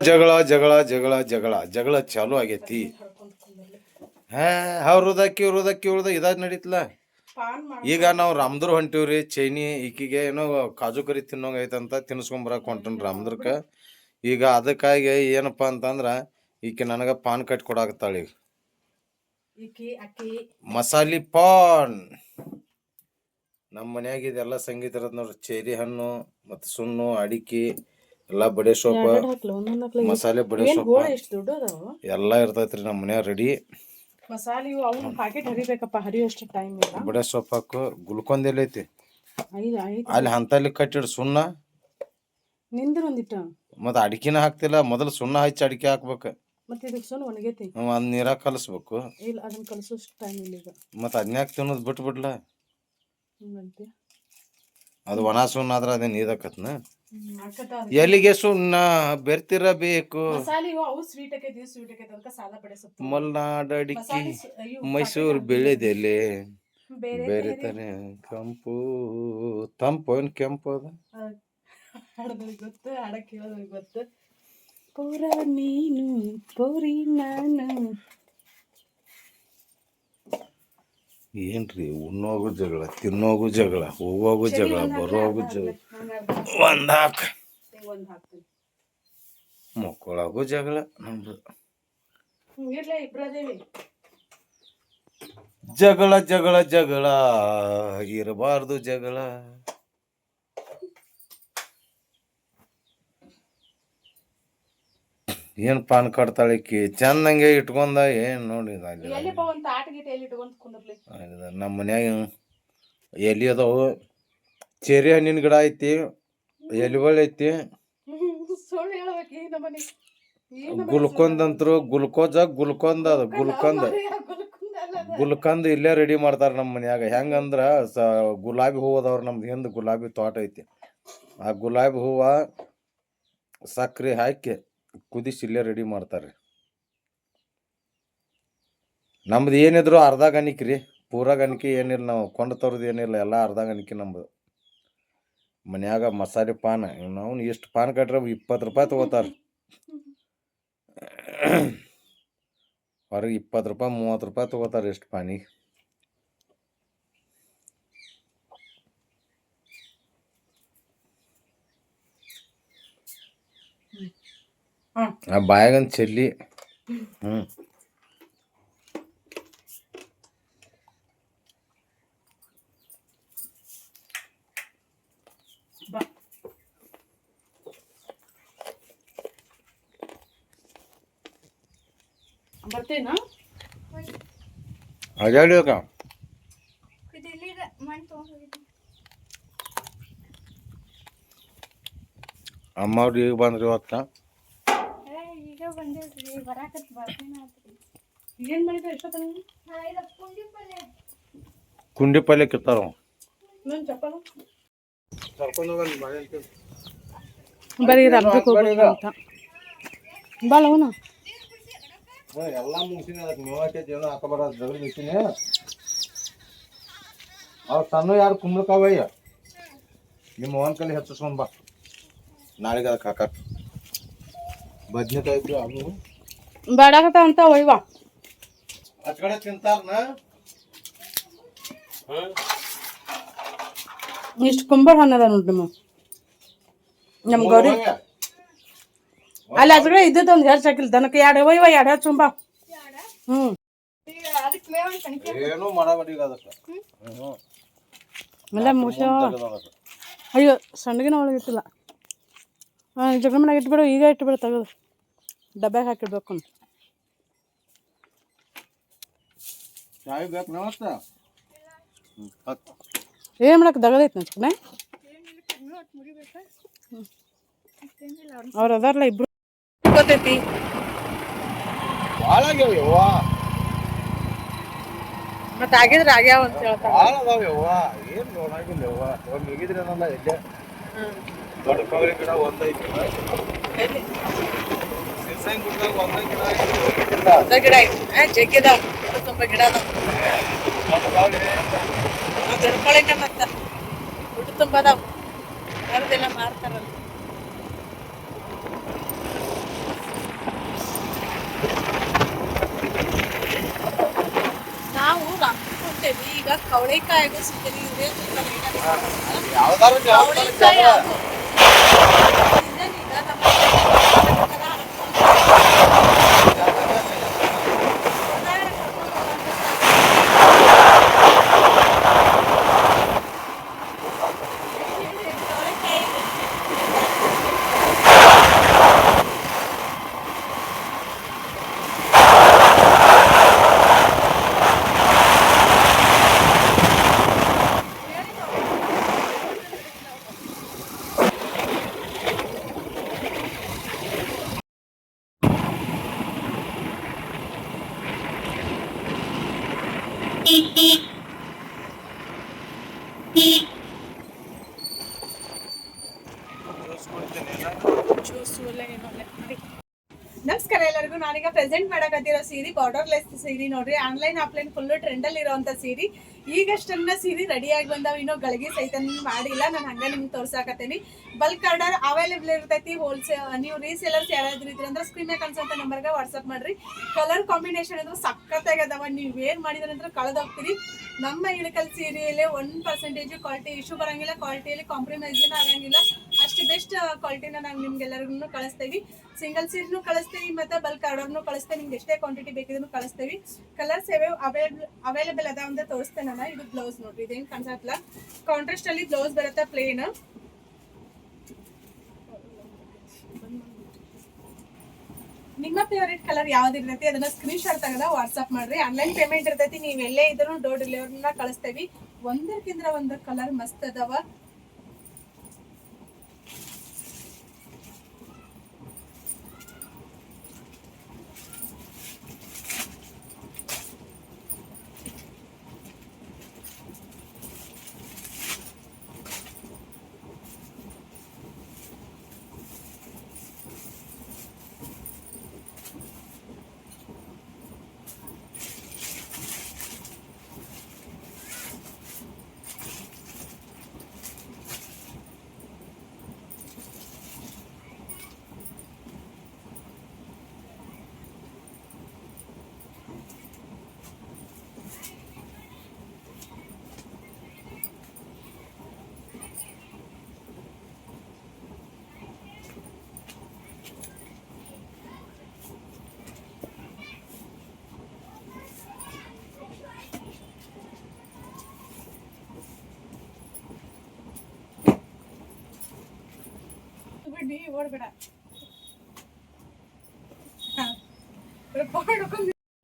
ಜಗಳ ಜಗಳ ಜಗಳ ಜಗಳ ಜಗಳ ಚಾಲು ಆಗೈತಿ. ಇವ್ರದ ಇದಾದ್ ನಡೀತಲ್ಲ. ಈಗ ನಾವು ರಾಮದುರ್ ಹೊಂಟಿವ್ರಿ. ಚೈನಿ ಈಕಿಗೆ ಏನೋ ಕಾಜು ಕರಿ ತಿನ್ನೋಂಗ ಐತಂತ ತಿನ್ಸ್ಕೊಂಬರಕ್ ಹೊಂಟನ್ ರಾಮದುರ್ಕ. ಈಗ ಅದಕ್ಕಾಗಿ ಏನಪ್ಪಾ ಅಂತಂದ್ರ ಈಕೆ ನನಗ ಪಾನ್ ಕಟ್ ಕೊಡಾಕತ್ತಾಳ. ಈಗ ಮಸಾಲಿ ಪಾನ್ ನಮ್ಮ ಮನ್ಯಾಗ ಇದೆಲ್ಲ ಸಂಗೀತ ಇರತ್ ನೋಡ್ರಿ. ಚೇರಿ ಹಣ್ಣು ಮತ್ತ ಸುಣ್ಣು ಅಡಿಕೆ ಎಲ್ಲಾ ಬಡೆ ಸೊಪ್ಪ ಮಸಾಲೆ ಬಡೆ ಸೊಪ್ಪ ಎಲ್ಲಾ ಇರ್ತೈತ್ರಿ ನಮ್ಮ ಮನ್ಯಾಗ ರೆಡಿ. ಮಸಾಲೆ ಅವ್ನು ಪ್ಯಾಕೆಟ್ ಹರಿಬೇಕಪ್ಪ, ಹರಿಯೋಷ್ಟು ಟೈಮ್ ಇಲ್ಲ. ಬಡೆ ಸೊಪ್ಪು ಹಾಕು. ಗುಲ್ಕೊಂದ್ ಎಲ್ಲೈತಿ ಅಲ್ಲಿ ಅಂತಲ್ಲಿ ಕಟ್ಟಿಡ್ ಸುಣ್ಣ ನಿಂದ್ರ ಒಂದಿಟ್ಟ. ಮತ್ತ ಅಡಿಕೆನ ಹಾಕ್ತಿಲ್ಲ, ಮೊದಲು ಸುಣ್ಣ ಹಚ್ಚಿ ಅಡಿಕೆ ಹಾಕ್ಬೇಕು. ಮತ್ತೆ ಇದಕ್ಕೆ ಸುಣ್ಣ ಒಣಗೈತಿ, ಒಂದ್ ನೀರಾಗ ಕಲಸ್ಬೇಕು. ಇಲ್ಲ ಅದನ್ನ ಕಲಸೋಷ್ಟು ಟೈಮ್ ಇಲ್ಲ ಈಗ. ಮತ್ತ ಅದ್ನ್ಯಾಕ್ ತಿನ್ನೋದು ಬಿಟ್ಬಿಡ್ಲ. ಅದು ಒಣ ಸುಣ್ಣ ಆದ್ರ ಅದೇನ್ ಇದಾಕತ್ನ. ಎಲ್ಲಿಗೆ ಸುಣ್ಣ ಬೆರ್ತಿರಬೇಕು. ಮಲ್ನಾಡ್ ಅಡಿಕೆ ಮೈಸೂರು ಬೆಳೆದೆಲೆ ಬೇರೆ ತಾನೆ ಕಂಪು ತಂಪು ಏನ್ ಕೆಂಪು ಅದ. ಗೊತ್ತು ಹಾಡ ಕೇಳೋದ್ರಿಗೆ ಗೊತ್ತು. ಪೂರ ನೀನು ಪೂರಿ ನಾನು. ಏನ್ರಿ ಉಣ್ಣೋಗು ಜಗಳ, ತಿನ್ನೋಗು ಜಗಳ, ಹೋಗೋಗು ಜಗಳ, ಬರೋಗು ಜಗಳ, ಒಂದಾಕ ಮಕ್ಕಳಾಗು ಜಗಳ. ನಮ್ದು ಜಗಳ ಜಗಳ ಜಗಳ ಇರಬಾರ್ದು ಜಗಳ. ಏನ್ ಪಾನ್ ಕಟ್ತಾಳಿಕಿ ಚಂದಂಗೆ ಇಟ್ಕೊಂಡ. ಏನ್ ನೋಡಿ ನಮ್ಮ ಮನ್ಯಾಗ ಎಲಿ ಅದಾವು. ಚೇರಿ ಹಣ್ಣಿನ ಗಿಡ ಐತಿ, ಎಲಿಗಳು ಐತಿ. ಗುಲ್ಕೊಂದ್ ಅಂತರು ಗುಲ್ಕೊಂದ್ ಅದ. ಗುಲ್ಕಂದ್ ಇಲ್ಲೇ ರೆಡಿ ಮಾಡ್ತಾರ ನಮ್ಮ ಮನ್ಯಾಗ. ಹೆಂಗಂದ್ರ ಗುಲಾಬಿ ಹೂವ ಅದಾವ್ರ. ನಮ್ದು ಹಿಂದ್ ಗುಲಾಬಿ ತೋಟ ಐತಿ. ಆ ಗುಲಾಬಿ ಹೂವ ಸಕ್ರೆ ಹಾಕಿ ಕುದಿಸಿ ಇಲ್ಲೇ ರೆಡಿ ಮಾಡ್ತಾರೆ. ನಮ್ದು ಏನಿದ್ರು ಅರ್ಧ ಗಣಿಕೆ ರೀ, ಪೂರ ಗಣಿಕೆ ಏನಿಲ್ಲ. ನಾವು ಕೊಂಡು ತರೋದು ಏನಿಲ್ಲ, ಎಲ್ಲ ಅರ್ಧ ಗಣಿಕೆ ನಮ್ದು. ಮನ್ಯಾಗ ಮಸಾಲೆ ಪಾನ್ ನಾವು ಎಷ್ಟು ಪಾನ್ ಕಟ್ರೆ 20 ರೂಪಾಯಿ ತಗೋತಾರ. ಹೊರಗೆ 20 ರೂಪಾಯಿ 30 ರೂಪಾಯಿ ತಗೋತಾರ ಎಷ್ಟು ಪಾನಿಗೆ. ಆ ಬಾಯಾಗಂತ ಚೆಲ್ಲಿ. ಬರ್ತೇನಾ ಅಡ್ಯಾಡಿ ಅಮ್ಮವ್ರು ಈಗ ಬಂದ್ರಿ ಇವತ್ತ. ಕುಂಡಿ ಪಲ್ಯ ಕಿತ್ತಾರ. ಬರೀ ಅಂತ ಬಾಳವನ ಎಲ್ಲ ಮುಗಿಸಿನಿ. ಅದಕ್ಕೆ ಮೇವಾಕೈತಿ ಏನೋ ಹಾಕಬಾರ್ದು ಜಗಳ ಬಿಸಿನಿ. ಅವ್ರು ಸಣ್ಣ ಯಾರು ಕುಂಬ್ಳಕಾವಯ್ಯ ನಿಮ್ಮ ಅವನ ಕಲಿ ಹೆಚ್ಚಿಸ್ಕೊಂಡ್ ಬಾ. ನಾಳೆಗೆ ಅದಕ್ಕೆ ಹಾಕ ಬದ್ನೆಕಾಯಿ ಇದ್ರು ಅವು ಬೇಡಾಕತ್ತ ಅಂತ ಒಯ್ವಾ. ಆ ಕಡೆ ತಿಂತಾರನ. ಇಷ್ಟು ಕುಂಬಳ ಹಣ್ಣದ ನೋಡ್ರಿ ನಮ್ಮ ಗೌರಿ. ಅಲ್ಲಿ ಅದ್ರ ಇದ್ದದ ಒಂದು ಹೆಚ್ಚು ಹಾಕಿಲ್ಲ. ದನಕ್ಕೆ 2 ಒಯ್ವ 2 ಹೆಚ್ಚು ಬಾ. ಏನು ಮಾಡಬೇಡಿ ಅದಕ್ಕೆ. ಎಲ್ಲ ಮುಷ ಅಯ್ಯೋ ಸಣ್ಣಗಿನ ಒಳಗೆ ಇಟ್ಟಿಲ್ಲ. ಜಗಳ ಮನೆಗೆ ಇಟ್ಬಿಡು. ಈಗ ಇಟ್ಬಿಡು, ತೆಗೆದು ಡಬ್ಬ್ಯಾಗ ಹಾಕಿಡ್ಬೇಕು. ಚಾಯ್ ಬೇಕು ನಮಸ್ತೆ. ಏನು ಮಾಡಕ್ಕೆ ದಗದೈತಿ ನಚ್ಕನೆ. ಅವ್ರು ಅದಾರಲ್ಲ ಇಬ್ರು ಗೊತ್ತೈತಿ. ಭಾಳ ಆಗ್ಯಾವ ಮತ್ತೆ ಆಗಿದ್ರೆ ಆಗ್ಯಾವ ಅಂತ ಹೇಳ್ತಾರೆ. ಭಾಳ ಅದಾವ್ಯವ್ವ. ಏನು ನೋಡಾಗಿಲ್ಲವ್ವ. ಒಂದು ಹೋಗಿದ್ರಿ ಅನ್ನಲ್ಲ. ಎಲ್ಲೇ ದೊಡ್ಡ ಕವರಿ ಗಿಡ ಒಂದೈತಿ. ಸಿರ್ಸಂಗ್ ಗುಡ್ದಾಗ ಒಂದೇ ಗಿಡ ಐತಿ. ಜಗ್ಗಿದಾವ ತುಂಬ ಗಿಡ ಅದಾವ. ಗಡ್ಕೊಳಕ್ಕೆ ಮತ್ತೆ ದುಡ್ಡು ತುಂಬ ಅದಾವ. ಮರದೆಲ್ಲ ಮಾರ್ತಾರಲ್ಲ. ಹೊಂಟೇವಿ ಈಗ ಕವಳೆಕಾಯಿಗೂ ಸಿಗ್ತೀನಿ ಇದೇ ಯಾವ್ದಾರು ಕವಳೆಕಾಯಿ ಅದು ಈಗ ನಮ್ಮ ಜ್ಯೂಸು ಎಲ್ಲ ಏನೋ ನೋಡಿ. ನಮಸ್ಕಾರ ಎಲ್ಲರಿಗೂ. ನಾನೀಗ ಪ್ರೆಸೆಂಟ್ ಮಾಡಕತ್ತಿರೋ ಸೀರೆ ಬಾರ್ಡರ್ಲೆಸ್ ಸೀರೆ ನೋಡ್ರಿ. ಆನ್ಲೈನ್ ಆಫ್ಲೈನ್ ಫುಲ್ ಟ್ರೆಂಡ್ ಅಲ್ಲಿ ಇರೋಂಥ ಸೀರೆ. ಈಗಷ್ಟನ್ನ ಸೀರೆ ರೆಡಿಯಾಗಿ ಬಂದಾವ, ಇನ್ನೂ ಗಳಿಗೆ ಸಹಿತ ಮಾಡಿಲ್ಲ. ನಾನು ಹಂಗೆ ನಿಮ್ಗೆ ತೋರ್ಸಾಕತ್ತೀನಿ. ಬಲ್ಕ್ ಆರ್ಡರ್ ಅವೈಲೇಬಲ್ ಇರ್ತೈತಿ. ನೀವು ರೀಸೇಲರ್ಸ್ ಯಾರಾದ್ರೂ ಇದ್ರಿ ಅಂದ್ರೆ ಸ್ಕ್ರೀನ್ ಮೇಲೆ ಕಾಣಿಸೋಂಥ ನಂಬರ್ಗೆ ವಾಟ್ಸಪ್ ಮಾಡ್ರಿ. ಕಲರ್ ಕಾಂಬಿನೇಷನ್ ಅಂದ್ರೆ ಸಖತ್ತಾಗಿ ಅದಾವ. ನೀವು ಏನು ಮಾಡಿದ್ರೆ ಅಂದ್ರೆ ಕಳೆದೋಗ್ತೀರಿ. ನಮ್ಮ ಇಳಕಲ್ ಸೀರೆಯಲ್ಲೇ 1% ಕ್ವಾಲಿಟಿ ಇಶ್ಯೂ ಬರಂಗಿಲ್ಲ. ಕ್ವಾಲಿಟಿಯಲ್ಲಿ ಕಾಂಪ್ರಮೈಸ್ನ ಆಗಂಗಿಲ್ಲ. ಅಷ್ಟು ಬೆಸ್ಟ್ ಕ್ವಾಲಿಟಿನ ನಾವು ನಿಮ್ಗೆಲ್ಲರಿಗೂ ಕಳಿಸ್ತೀವಿ. ಸಿಂಗಲ್ ಸೀರೆನೂ ಕಳಿಸ್ತೀವಿ ಮತ್ತು ಬಲ್ಕ್ ಆರ್ಡರ್ನು ಕಳಿಸ್ತೇವೆ. ನಿಮ್ಗೆ ಎಷ್ಟೇ ಕ್ವಾಂಟಿಟಿ ಬೇಕಿದ್ರು ಕಳಿಸ್ತೀವಿ. ಕಲರ್ಸ್ ಅವೈಲೇಬಲ್ ಅದಾವ ಅಂತ ತೋರಿಸ್ತೇನೆ ನಾನು. ಇದು ಬ್ಲೌಸ್ ನೋಡ್ರಿ, ಇದೇನು ಕಾಣಿಸತ್ತಲ್ಲ, ಕಾಂಟ್ರಾಸ್ಟ್ ಅಲ್ಲಿ ಬ್ಲೌಸ್ ಬರುತ್ತೆ ಪ್ಲೇನ್. ನಿಮ್ಮ ಫೇವರೇಟ್ ಕಲರ್ ಯಾವ್ದು ಇರ್ತೈತಿ ಅದನ್ನ ಸ್ಕ್ರೀನ್ ಶಾಟ್ ತೆಗೆದ ವಾಟ್ಸ್ಆಪ್ ಮಾಡ್ರಿ. ಆನ್ಲೈನ್ ಪೇಮೆಂಟ್ ಇರ್ತೈತಿ. ನೀವು ಎಲ್ಲೇ ಇದ್ರೂ ಡೋರ್ ಡೆಲಿವರಿನ ಕಳಿಸ್ತೇವಿ. ಒಂದಕ್ಕಿಂತ ಒಂದು ಕಲರ್ ಮಸ್ತ್ ಅದಾವ.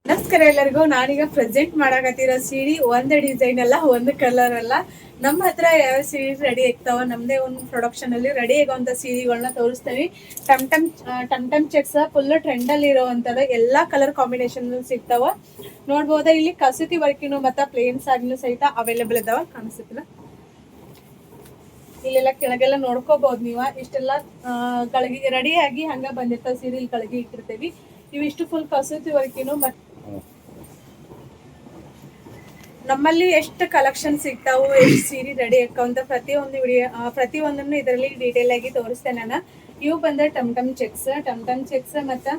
ನಮಸ್ಕಾರ ಎಲ್ಲರಿಗೂ. ನಾನೀಗ ಪ್ರೆಸೆಂಟ್ ಮಾಡಕತ್ತಿರೋ ಸೀರೆ ಒಂದೇ ಡಿಸೈನ್ ಅಲ್ಲ, ಒಂದು ಕಲರ್ ಅಲ್ಲ. ನಮ್ಮ ಹತ್ರ ಯಾವ ಸೀರೆ ರೆಡಿ ಆಗ್ತಾವ, ನಮ್ದೇ ಒಂದು ಪ್ರೊಡಕ್ಷನ್ ಅಲ್ಲಿ ರೆಡಿ ಆಗೋಂಥ ಸೀರೆಗಳನ್ನ ತೋರಿಸ್ತೇವೆ. ಟಮ್ ಟಮ್ ಚೆಕ್ಸ್ ಫುಲ್ ಟ್ರೆಂಡ್ ಅಲ್ಲಿ ಇರೋವಂಥದ್ದು ಎಲ್ಲಾ ಕಲರ್ ಕಾಂಬಿನೇಷನ್ ಸಿಗ್ತಾವ. ನೋಡ್ಬೋದಾ, ಇಲ್ಲಿ ಕಸೂತಿ ವರ್ಕಿನು ಮತ್ತೆ ಪ್ಲೇನ್ ಸಾರಿನೂ ಸಹಿತ ಅವೈಲೇಬಲ್ ಇದಾವ. ಕಾಣಿಸುತ್ತಿಲ್ಲ, ಇಲ್ಲೆಲ್ಲ ಕೆಳಗೆಲ್ಲ ನೋಡ್ಕೋಬಹುದು ನೀವು. ಇಷ್ಟೆಲ್ಲ ಕಳಗಿ ರೆಡಿ ಆಗಿ ಹಂಗ ಬಂದಿರ್ತಾವ ಸೀರೆ. ಇಲ್ಲಿ ಕಳಗಿ ಇಟ್ಟಿರ್ತೇವಿ. ಇವಿಷ್ಟು ಫುಲ್ ಕಸೂತಿ ವರ್ಕಿನು. ನಮ್ಮಲ್ಲಿ ಎಷ್ಟು ಕಲೆಕ್ಷನ್ ಸಿಗ್ತಾವು, ಎಷ್ಟು ಸೀರೆ ರೆಡಿ ಹಾಕಂತ ಪ್ರತಿಯೊಂದನ್ನು ಇದರಲ್ಲಿ ಡೀಟೇಲ್ ಆಗಿ ತೋರಿಸ್ತೇನೆ ನಾನು. ಇವು ಬಂದ್ರೆ ಟಮ್ ಟಮ್ ಚೆಕ್ಸ್ ಮತ್ತು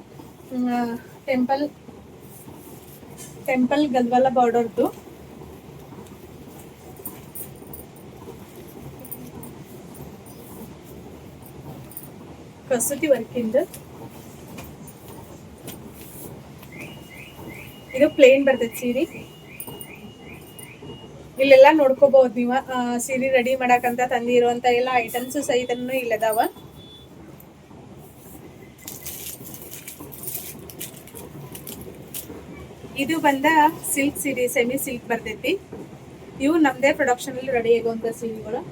ಟೆಂಪಲ್ ಗಲ್ವಾಲ ಬಾರ್ಡರ್ದು ಕಸೂತಿ ವರ್ಕಿಂದ. ಇದು ಪ್ಲೇನ್ ಬರ್ತೈತಿ ಸೀರೆ. ಇಲ್ಲೆಲ್ಲ ನೋಡ್ಕೋಬಹುದು ನೀವು. ಸೀರೆ ರೆಡಿ ಮಾಡಕಂತ ತಂದಿರುವಂತ ಎಲ್ಲ ಐಟಮ್ಸ್ ಸಹಿತನು ಇಲ್ಲದಾವ. ಇದು ಬಂದ ಸಿಲ್ಕ್ ಸೀರೆ, ಸೆಮಿ ಸಿಲ್ಕ್ ಬರ್ತೈತಿ. ಇವು ನಮ್ದೇ ಪ್ರೊಡಕ್ಷನ್ ಅಲ್ಲಿ ರೆಡಿ ಆಗುವಂತ ಸೀರೆಗಳು.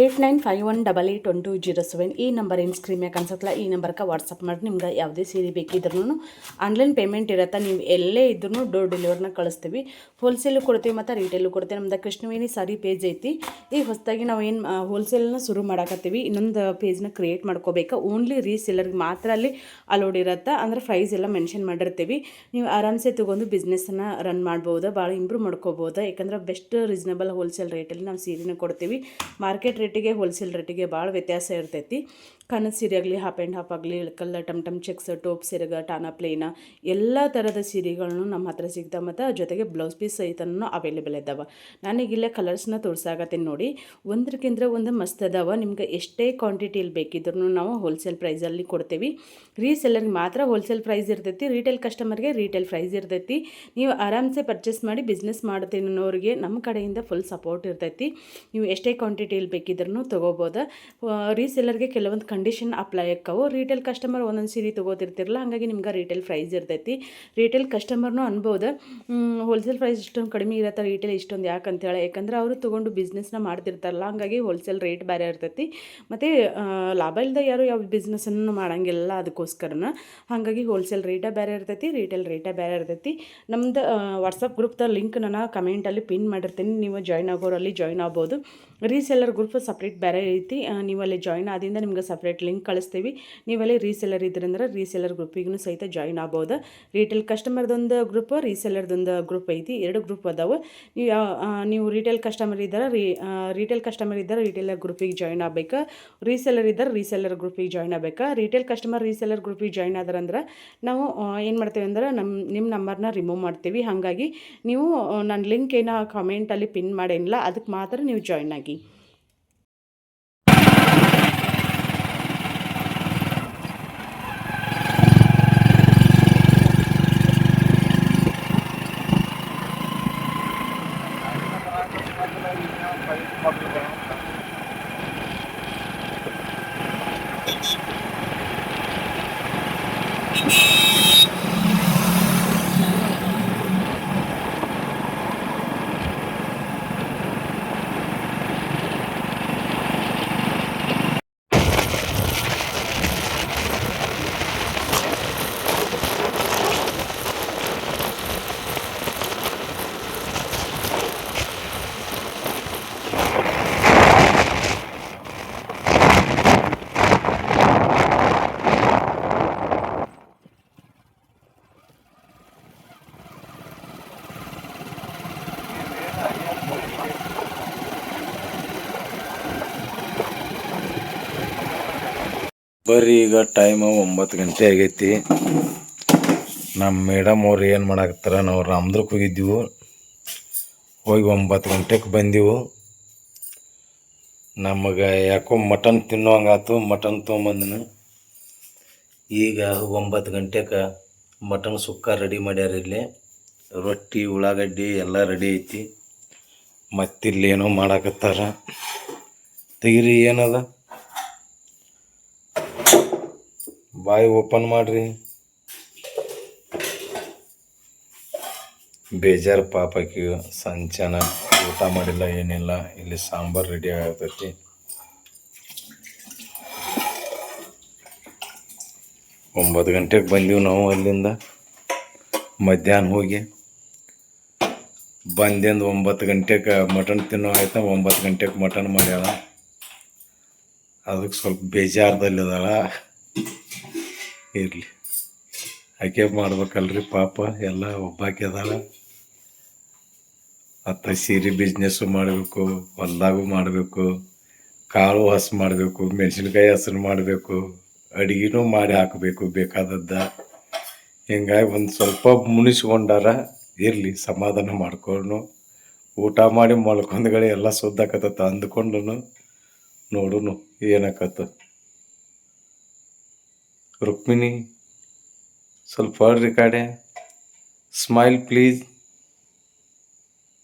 8951881207 ಈ ನಂಬರಿನ ಸ್ಕ್ರೀನ್ ಮ್ಯಾಗ ಅನ್ಸತ್ತಲ್ಲ, ಈ ನಂಬರ್ಗೆ ವಾಟ್ಸಪ್ ಮಾಡಿ ನಿಮ್ಗೆ ಯಾವುದೇ ಸೀರೆ ಬೇಕಿದ್ರೂ ಆನ್ಲೈನ್ ಪೇಮೆಂಟ್ ಇರುತ್ತೆ. ನೀವು ಎಲ್ಲೇ ಇದ್ರೂ ಡೋರ್ ಡೆಲಿವರ್ನ ಕಳಿಸ್ತೀವಿ. ಹೋಲ್ಸೇಲು ಕೊಡ್ತೀವಿ ಮತ್ತು ರೀಟೇಲು ಕೊಡ್ತೀವಿ. ನಮ್ದು ಕೃಷ್ಣವೇಣಿ ಸಾರಿ ಪೇಜ್ ಐತಿ. ಈಗ ಹೊಸದಾಗಿ ನಾವು ಏನು ಹೋಲ್ಸೇಲ್ನ ಶುರು ಮಾಡಾಕತ್ತೀವಿ. ಇನ್ನೊಂದು ಪೇಜ್ನ ಕ್ರಿಯೇಟ್ ಮಾಡ್ಕೋಬೇಕು. ಓನ್ಲಿ ರೀಸೇಲರ್ಗೆ ಮಾತ್ರ ಅಲ್ಲಿ ಅಲೋಡ್ ಇರುತ್ತೆ. ಅಂದ್ರೆ ಪ್ರೈಸ್ ಎಲ್ಲ ಮೆನ್ಷನ್ ಮಾಡಿರ್ತೀವಿ. ನೀವು ಆರಾಮ್ಸೆ ತೊಗೊಂಡು ಬಿಸ್ನೆಸ್ಸನ್ನು ರನ್ ಮಾಡ್ಬೋದು, ಭಾಳ ಇಂಪ್ರೂವ್ ಮಾಡ್ಕೋಬೋದು. ಯಾಕಂದ್ರೆ ಬೆಸ್ಟ್ ರೀಸನಬಲ್ ಹೋಲ್ಸೇಲ್ ರೇಟಲ್ಲಿ ನಾವು ಸೀರೆನ ಕೊಡ್ತೀವಿ. ಮಾರ್ಕೆಟ್ ರೇಟಿಗೆ ಹೋಲ್ಸೇಲ್ ರೇಟಿಗೆ ಭಾಳ ವ್ಯತ್ಯಾಸ ಇರ್ತೈತಿ. ಕನಸು ಸೀರೆ ಆಗಲಿ, ಹಾಫ್ ಆ್ಯಂಡ್ ಹಾಫ್ ಆಗಲಿ, ಇಳಕಲ್ಲ, ಟಮ್ ಚೆಕ್ಸ್, ಟೋಪ್ ಸೀರೆಗ, ಟಾನಾ ಪ್ಲೇನ ಎಲ್ಲ ಥರದ ಸೀರೆಗಳನ್ನು ನಮ್ಮ ಹತ್ರ ಸಿಗ್ತಾವೆ. ಮತ್ತು ಜೊತೆಗೆ ಬ್ಲೌಸ್ ಪೀಸ್ ಸಹಿತನೂ ಅವೈಲೇಬಲ್ ಇದ್ದಾವೆ. ನಾನೀಗಿಲ್ಲೇ ಕಲರ್ಸ್ನ ತೋರ್ಸಾಕತ್ತೀನಿ ನೋಡಿ. ಒಂದಕ್ಕಿಂತ ಒಂದು ಮಸ್ತ್ ಅದಾವೆ. ನಿಮ್ಗೆ ಎಷ್ಟೇ ಕ್ವಾಂಟಿಟಿಯಲ್ಲಿ ಬೇಕಿದ್ರೂ ನಾವು ಹೋಲ್ಸೇಲ್ ಪ್ರೈಸಲ್ಲಿ ಕೊಡ್ತೀವಿ. ರೀಸೆಲ್ಲರ್ಗೆ ಮಾತ್ರ ಹೋಲ್ಸೇಲ್ ಪ್ರೈಸ್ ಇರ್ತೈತಿ. ರೀಟೇಲ್ ಕಸ್ಟಮರ್ಗೆ ರೀಟೇಲ್ ಪ್ರೈಸ್ ಇರ್ತೈತಿ. ನೀವು ಆರಾಮ್ಸೆ ಪರ್ಚೇಸ್ ಮಾಡಿ ಬಿಸ್ನೆಸ್ ಮಾಡ್ತೀನಿ ಅನ್ನೋರಿಗೆ ನಮ್ಮ ಕಡೆಯಿಂದ ಫುಲ್ ಸಪೋರ್ಟ್ ಇರ್ತೈತಿ. ನೀವು ಎಷ್ಟೇ ಕ್ವಾಂಟಿಟಿಯಲ್ಲಿ ಬೇಕಿದ್ರೂ ತೊಗೋಬೋದು. ರೀಸೆಲ್ಲರ್ಗೆ ಕೆಲವೊಂದು ಕಂಡೀಷನ್ ಅಪ್ಲೈ ಆಕ್ಕವು. ರೀಟೇಲ್ ಕಸ್ಟಮರ್ ಒಂದೊಂದು ಸೀರೆ ತೊಗೋತಿರ್ತಿರಲ್ಲ, ಹಾಗಾಗಿ ನಿಮ್ಗೆ ರೀಟೇಲ್ ಪ್ರೈಸ್ ಇರ್ತೈತಿ. ರೀಟೇಲ್ ಕಸ್ಟಮರ್ನೂ ಅನ್ಬೋದು ಹೋಲ್ಸೇಲ್ ಪ್ರೈಸ್ ಇಷ್ಟೊಂದು ಕಡಿಮೆ ಇರುತ್ತೆ, ರೀಟೇಲ್ ಇಷ್ಟೊಂದು ಯಾಕಂತೇಳಿ. ಯಾಕಂದ್ರೆ ಅವರು ತೊಗೊಂಡು ಬಿಸ್ನೆಸ್ನ ಮಾಡ್ತಿರ್ತಾರಲ್ಲ, ಹಾಗಾಗಿ ಹೋಲ್ಸೇಲ್ ರೇಟ್ ಬೇರೆ ಇರ್ತೈತಿ. ಮತ್ತು ಲಾಭ ಇಲ್ಲದೆ ಯಾರು ಯಾವ ಬಿಸ್ನೆಸ್ಸನ್ನು ಮಾಡೋಂಗಿಲ್ಲ, ಅದಕ್ಕೋಸ್ಕರನ. ಹಾಗಾಗಿ ಹೋಲ್ಸೇಲ್ ರೇಟೇ ಬೇರೆ ಇರ್ತೈತಿ, ರೀಟೇಲ್ ರೇಟೇ ಬೇರೆ ಇರ್ತೈತಿ. ನಮ್ದು ವಾಟ್ಸಪ್ ಗ್ರೂಪ್ದ ಲಿಂಕ್ ನಾನು ಕಮೆಂಟಲ್ಲಿ ಪಿನ್ ಮಾಡಿರ್ತೀನಿ. ನೀವು ಜಾಯ್ನ್ ಆಗೋರಲ್ಲಿ ಜಾಯ್ನ್ ಆಗ್ಬೋದು. ರೀಸೆಲ್ಲರ್ ಗ್ರೂಪ್ ಸಪ್ರೇಟ್ ಬೇರೆ ಐತಿ. ನೀವಲ್ಲಿ ಜಾಯ್ನ್ ಆದಿಂದ ನಿಮ್ಗೆ ಸಪ್ರೇಟ್ ಲಿಂಕ್ ಕಳಿಸ್ತೀವಿ. ನೀವಲ್ಲಿ ರೀಸೆಲ್ಲರ್ ಇದ್ರಂದ್ರೆ ರೀಸೆಲ್ಲರ್ ಗ್ರೂಪಿಗೂ ಸಹಿತ ಜಾಯ್ನ್ ಆಗ್ಬೋದು. ರೀಟೇಲ್ ಕಸ್ಟಮರ್ದೊಂದು ಗ್ರೂಪ್, ರೀಸೆಲ್ಲರ್ದೊಂದು ಗ್ರೂಪ್ ಐತಿ. 2 ಗ್ರೂಪ್ ಅದಾವೆ. ನೀವು ರೀಟೇಲ್ ಕಸ್ಟಮರ್ ಇದ್ದಾರೆ, ರೀಟೇಲರ್ ಗ್ರೂಪಿಗೆ ಜಾಯ್ನ್ ಆಗ್ಬೇಕು. ರೀಸೆಲ್ಲರ್ ಇದ್ದಾರೆ, ರೀಸೆಲ್ಲರ್ ಗ್ರೂಪಿಗೆ ಜಾಯ್ನ್ ಆಗ್ಬೇಕು. ರೀಟೇಲ್ ಕಸ್ಟಮರ್ ರೀಸೆಲ್ಲರ್ ಗ್ರೂಪಿಗೆ ಜಾಯ್ನ್ ಆದ್ರಂದ್ರೆ ನಾವು ಏನು ಮಾಡ್ತೀವಿ ಅಂದ್ರೆ ನಿಮ್ಮ ನಂಬರ್ನ ರಿಮೂವ್ ಮಾಡ್ತೀವಿ. ಹಾಗಾಗಿ ನೀವು ನನ್ನ ಲಿಂಕ್ ಏನೋ ಕಮೆಂಟಲ್ಲಿ ಪಿನ್ ಮಾಡೇನಿಲ್ಲ, ಅದಕ್ಕೆ ಮಾತ್ರ ನೀವು ಜಾಯ್ನ್ ಆಗಿ. ಬರ್ರಿ, ಈಗ ಟೈಮ್ 9 ಗಂಟೆ ಆಗೈತಿ. ನಮ್ಮ ಮೇಡಮ್ ಅವ್ರು ಏನು ಮಾಡಾಕತ್ತಾರ, ನಾವು ರಾಮದುರ್ಗಕ್ಕೆ ಹೋಗಿದ್ದೀವಿ. ಹೋಗಿ 9 ಗಂಟೆಗೆ ಬಂದೆವು. ನಮಗೆ ಯಾಕೋ ಮಟನ್ ತಿನ್ನೋಂಗಾತು. ಮಟನ್ ತೊಗೊಂಬಂದನು. ಈಗ 9 ಗಂಟೆಗೆ ಮಟನ್ ಸುಕ್ಕ ರೆಡಿ ಮಾಡ್ಯಾರ. ಇಲ್ಲಿ ರೊಟ್ಟಿ, ಉಳ್ಳಾಗಡ್ಡಿ ಎಲ್ಲ ರೆಡಿ ಐತಿ. ಮತ್ತಿಲ್ಲಿ ಏನೋ ಮಾಡಾಕತ್ತಾರ. ತೆಗಿರಿ, ಏನದ ಬಾಯಿ ಓಪನ್ ಮಾಡ್ರಿ. ಬೇಜಾರು ಪಾಪಕ್ಕೆ ಸಂಚನ ಊಟ ಮಾಡಿಲ್ಲ, ಏನಿಲ್ಲ. ಇಲ್ಲಿ ಸಾಂಬಾರು ರೆಡಿ ಆಗತೈತಿ. ಒಂಬತ್ತು ಗಂಟೆಗೆ ಬಂದೀವಿ ನಾವು ಅಲ್ಲಿಂದ. ಮಧ್ಯಾಹ್ನ ಹೋಗಿ ಬಂದಿಂದ 9 ಗಂಟೆಗೆ ಮಟನ್ ತಿನ್ನೋ ಆಯ್ತಾ. 9 ಗಂಟೆಗೆ ಮಟನ್ ಮಾಡ್ಯಾಳ. ಅದಕ್ಕೆ ಸ್ವಲ್ಪ ಬೇಜಾರದಲ್ಲಿದಾಳ. ಇರಲಿ, ಆಕೆ ಮಾಡ್ಬೇಕಲ್ರಿ ಪಾಪ, ಎಲ್ಲ ಒಬ್ಬಾಕೆ ಅದಾಳ. ಮತ್ತು ಸೀರೆ ಬಿಸ್ನೆಸ್ಸು ಮಾಡಬೇಕು, ಹೊಲ್ದಾಗೂ ಮಾಡಬೇಕು, ಕಾಳು ಹಸು ಮಾಡಬೇಕು, ಮೆಣಸಿನ್ಕಾಯಿ ಹಸರು ಮಾಡಬೇಕು, ಅಡುಗೆನೂ ಮಾಡಿ ಹಾಕಬೇಕು ಬೇಕಾದದ್ದ. ಹಿಂಗಾಗಿ ಒಂದು ಸ್ವಲ್ಪ ಮುನಿಸ್ಕೊಂಡಾರ. ಇರಲಿ, ಸಮಾಧಾನ ಮಾಡ್ಕೊಂಡು ಊಟ ಮಾಡಿ ಮಲ್ಕೊಂಡ್ಗಡೆ ಎಲ್ಲ ಸುದ್ದಾಕತ್ತ ಅಂದ್ಕೊಂಡು ನೋಡುನು ಏನಾಕತ್ತ. ರುಕ್ಮಿಣಿ, ಸ್ವಲ್ಪ ಹೊಡ್ರಿ ಕಡೆ. Smile please.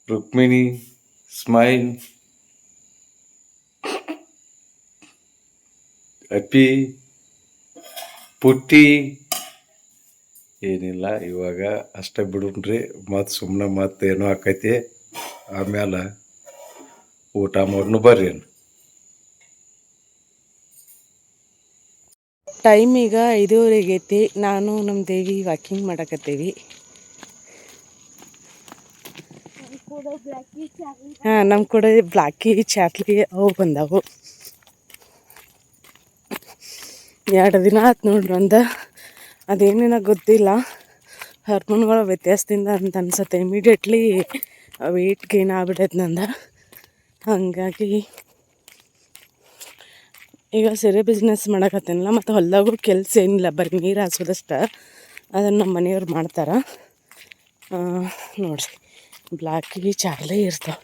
ರುಕ್ಮಿಣಿ, ಸ್ಮೈಲ್. ಅಪ್ಪಿ, ಪುಟ್ಟಿ. ಏನಿಲ್ಲ, ಇವಾಗ ಅಷ್ಟೇ ಬಿಡುನ್ರಿ. ಮತ್ತು ಸುಮ್ಮನೆ ಮತ್ತೇನೋ ಆಕೈತಿ. ಆಮೇಲೆ ಊಟ ಮಾಡ್ನು ಬರ್ರಿ. ಟೈಮ್ ಈಗ 5:30 ಆಗೈತಿ. ನಾನು ನಮ್ಮ ದೇವಿ ವಾಕಿಂಗ್ ಮಾಡಕತ್ತೀವಿ. ಹಾಂ, ನಮ್ಮ ಕೂಡ ಬ್ಲಾಕಿ ಚಾರ್ಲಿ ಅವು ಬಂದವು. 2 ದಿನ ಆಯ್ತು ನೋಡ್ರಿ. ಅದೇನೇನೋ ಗೊತ್ತಿಲ್ಲ, ಹಾರ್ಮೋನ್ಗಳ ವ್ಯತ್ಯಾಸದಿಂದ ಅಂತ ಅನ್ಸುತ್ತೆ. ಇಮಿಡಿಯೇಟ್ಲಿ ವೆಯ್ಟ್ ಗೇನ್ ಆಗ್ಬಿಟ್ಟೈತೆ ನಂದು. ಹಾಗಾಗಿ ಈಗ ಸೀರೆ ಬಿಸ್ನೆಸ್ ಮಾಡಕತ್ತೇನಲ್ಲ, ಮತ್ತು ಹೊಲ್ದಾಗೂ ಕೆಲಸ ಏನಿಲ್ಲ, ಬರೀ ನೀರು ಹಾಸೋದಷ್ಟೆ. ಅದನ್ನು ನಮ್ಮ ಮನೆಯವ್ರು ಮಾಡ್ತಾರೆ. ನೋಡಿರಿ, ಬ್ಲಾಕಿ ಚಾರ್ಲಿ ಇರ್ತಾವೆ.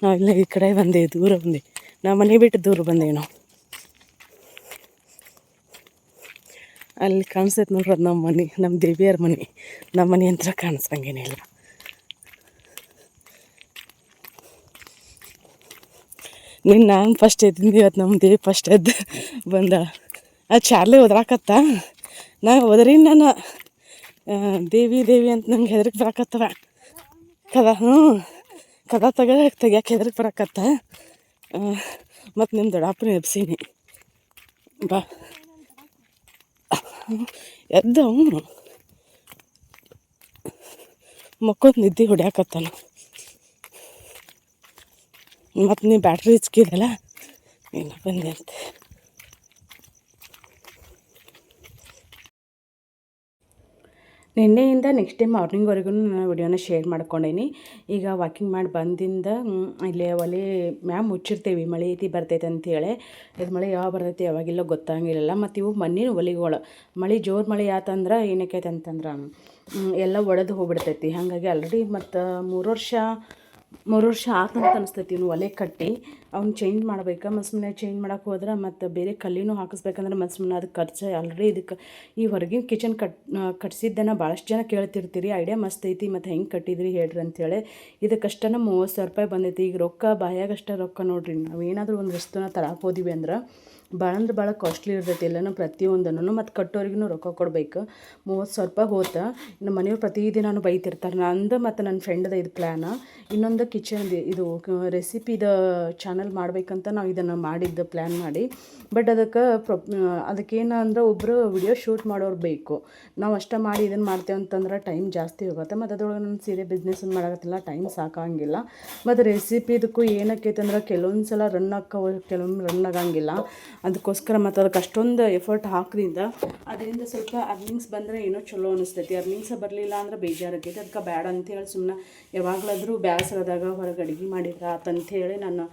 ನಾವಿಲ್ಲ ಈ ಕಡೆ ಬಂದೆ, ದೂರ ಬಂದೆ, ನಾವು ಮನೆ ಬಿಟ್ಟು ದೂರ ಬಂದೇವಿ ನಾವು. ಅಲ್ಲಿ ಕಾಣಿಸ್ತೈತೆ ನೋಡ್ರಿ, ಅದು ನಮ್ಮ ಮನೆ, ನಮ್ಮ ದೇವಿಯರ ಮನೆ. ನಮ್ಮ ಮನೆ ಅಂತ ಕಾಣಿಸಂಗೇನಿಲ್ಲ. ನಾನು ಫಸ್ಟ್ ಎದ್ದಿಂದ, ಇವತ್ತು ನಮ್ಮ ದೇವಿ ಫಸ್ಟ್ ಎದ್ದು ಬಂದ. ಅದು ಚಾರ್ಲಿ ಒದ್ರಾಕತ್ತ. ಹೋದ್ರಿ ನಾನು ದೇವಿ ದೇವಿ ಅಂತ ನಂಗೆ ಹೆದರಿಕೆ ಬರಾಕತ್ತವ. ಕದ ತೆಗಿಯಕ್ಕೆ ಹೆದರಿಕೆ ಬರಾಕತ್ತ. ಮತ್ತು ನಿಮ್ಮ ದೊಡ್ಡಪ್ಪನ ಎಬ್ಸೀನಿ ಬಾ ಎದ್ದ. ಅವನು ಮಕ್ಕೊಂದು ನಿದ್ದೆ ಹೊಡ್ಯಾಕತ್ತಾನ. ಮತ್ತು ನೀವು ಬ್ಯಾಟ್ರಿ ಹಚ್ಕಿದಲ್ಲ, ಏನು ಬಂದೆ ಅಂತ. ನಿನ್ನೆಯಿಂದ ನೆಕ್ಸ್ಟ್ ಡೇ ಮಾರ್ನಿಂಗ್ವರೆಗೂ ನಾನು ವಿಡಿಯೋನ ಶೇರ್ ಮಾಡ್ಕೊಂಡೇನಿ. ಈಗ ವಾಕಿಂಗ್ ಮಾಡಿ ಬಂದಿಂದ ಇಲ್ಲಿ ಒಲೆ ಮ್ಯಾಮ್ ಮುಚ್ಚಿರ್ತೀವಿ, ಮಳೆ ಐತಿ ಬರ್ತೈತೆ ಅಂತೇಳಿ. ಇದು ಮಳೆ ಯಾವಾಗ ಬರ್ತೈತಿ ಯಾವಾಗಿಲ್ಲ ಗೊತ್ತಾಗಿರಲಿಲ್ಲ. ಮತ್ತು ಇವು ಮಣ್ಣಿನ ಒಲೆಗಳು, ಮಳೆ ಜೋರು ಮಳೆ ಆತಂದ್ರೆ ಏನಕ್ಕೈತೆ ಅಂತಂದ್ರೆ ಎಲ್ಲ ಒಡೆದು ಹೋಗ್ಬಿಡ್ತೈತಿ. ಹಾಗಾಗಿ ಆಲ್ರೆಡಿ ಮತ್ತು 3 ವರ್ಷ ಆತಂತ ಅನಿಸ್ತೈತಿ. ಇವ್ನು ಒಲೆ ಕಟ್ಟಿ ಅವ್ನು ಚೇಂಜ್ ಮಾಡ್ಬೇಕು. ಮತ್ತು ಸುಮ್ಮನೆ ಚೇಂಜ್ ಮಾಡೋಕೆ ಹೋದ್ರೆ ಮತ್ತು ಬೇರೆ ಕಲ್ಲಿನೂ ಹಾಕಿಸ್ಬೇಕಂದ್ರೆ ಮತ್ತು ಸುಮ್ಮನೆ ಅದಕ್ಕೆ ಖರ್ಚು. ಆಲ್ರೆಡಿ ಇದಕ್ಕೆ ಈ ಹೊರಗಿನ ಕಿಚನ್ ಕಟ್ಸಿದ್ದನ್ನು ಭಾಳಷ್ಟು ಜನ ಕೇಳ್ತಿರ್ತೀರಿ, ಐಡಿಯಾ ಮಸ್ತ್ ಐತಿ, ಮತ್ತು ಹೆಂಗೆ ಕಟ್ಟಿದ್ರಿ ಹೇಳ್ರಿ ಅಂತೇಳಿ. ಇದಕ್ಕಷ್ಟೇ 30,000 ರೂಪಾಯಿ ಬಂದೈತಿ. ಈಗ ರೊಕ್ಕ ಬಾಯಾಗಷ್ಟೇ ರೊಕ್ಕ ನೋಡ್ರಿ. ನಾವು ಏನಾದರೂ ಒಂದು ವಸ್ತುನ ತರಕ್ಕೆ ಹೋದಿವಿ ಅಂದ್ರೆ ಭಾಳ ಅಂದ್ರೆ ಭಾಳ ಕಾಸ್ಟ್ಲಿ ಇರ್ತೈತಿ ಎಲ್ಲನೂ, ಪ್ರತಿಯೊಂದನ್ನು. ಮತ್ತು ಕಟ್ಟೋರಿಗೂ ರೊಕ್ಕ ಕೊಡಬೇಕು. 30,000 ರೂಪಾಯಿ ಹೋತ. ನಮ್ಮ ಮನೆಯವ್ರು ಪ್ರತಿದಿನ ಬೈತಿರ್ತಾರೆ. ನಂದು ಮತ್ತು ನನ್ನ ಫ್ರೆಂಡ್ದು ಇದು ಪ್ಲ್ಯಾನ. ಇನ್ನೊಂದು ಕಿಚನ್ದು ಇದು ರೆಸಿಪಿದ ಚಾನಲ್ ಮಾಡಬೇಕಂತ ನಾವು ಇದನ್ನು ಮಾಡಿದ್ದು, ಪ್ಲ್ಯಾನ್ ಮಾಡಿ. ಬಟ್ ಅದಕ್ಕೇನು ಅಂದ್ರೆ ಒಬ್ಬರು ವಿಡಿಯೋ ಶೂಟ್ ಮಾಡೋರು ಬೇಕು. ನಾವು ಅಷ್ಟೇ ಮಾಡಿ ಇದನ್ನು ಮಾಡ್ತೇವೆ ಅಂತಂದ್ರೆ ಟೈಮ್ ಜಾಸ್ತಿ ಹೋಗುತ್ತೆ. ಮತ್ತು ಅದ್ರೊಳಗೆ ನಾನು ಸೀರೆ ಬಿಸ್ನೆಸ್ ಮಾಡಕತ್ತಿಲ್ಲ, ಟೈಮ್ ಸಾಕಾಗಿಲ್ಲ. ಮತ್ತು ರೆಸಿಪಿದಕ್ಕೂ ಏನಕ್ಕೈತೆ ಅಂದ್ರೆ ಕೆಲವೊಂದು ಸಲ ರನ್ ಆಕ್ಕವು, ಕೆಲವೊಮ್ಮೆ ರನ್ ಆಗಂಗಿಲ್ಲ. ಅದಕ್ಕೋಸ್ಕರ ಮತ್ತು ಅದಕ್ಕೆ ಅಷ್ಟೊಂದು ಎಫರ್ಟ್ ಹಾಕೋದ್ರಿಂದ ಅದರಿಂದ ಸ್ವಲ್ಪ ಅರ್ನಿಂಗ್ಸ್ ಬಂದರೆ ಏನೋ ಚಲೋ ಅನಿಸ್ತೈತಿ. ಅರ್ನಿಂಗ್ಸ ಬರಲಿಲ್ಲ ಅಂದ್ರೆ ಬೇಜಾರಾಗೈತಿ. ಅದಕ್ಕೆ ಬೇಡ ಅಂಥೇಳಿ ಸುಮ್ಮನೆ ಯಾವಾಗಲಾದರೂ ಬೇಸರದಾಗ ಹೊರಗೆ ಅಡುಗೆ ಮಾಡಿದ್ರೆ ಆತಂಥೇಳಿ ನಾನು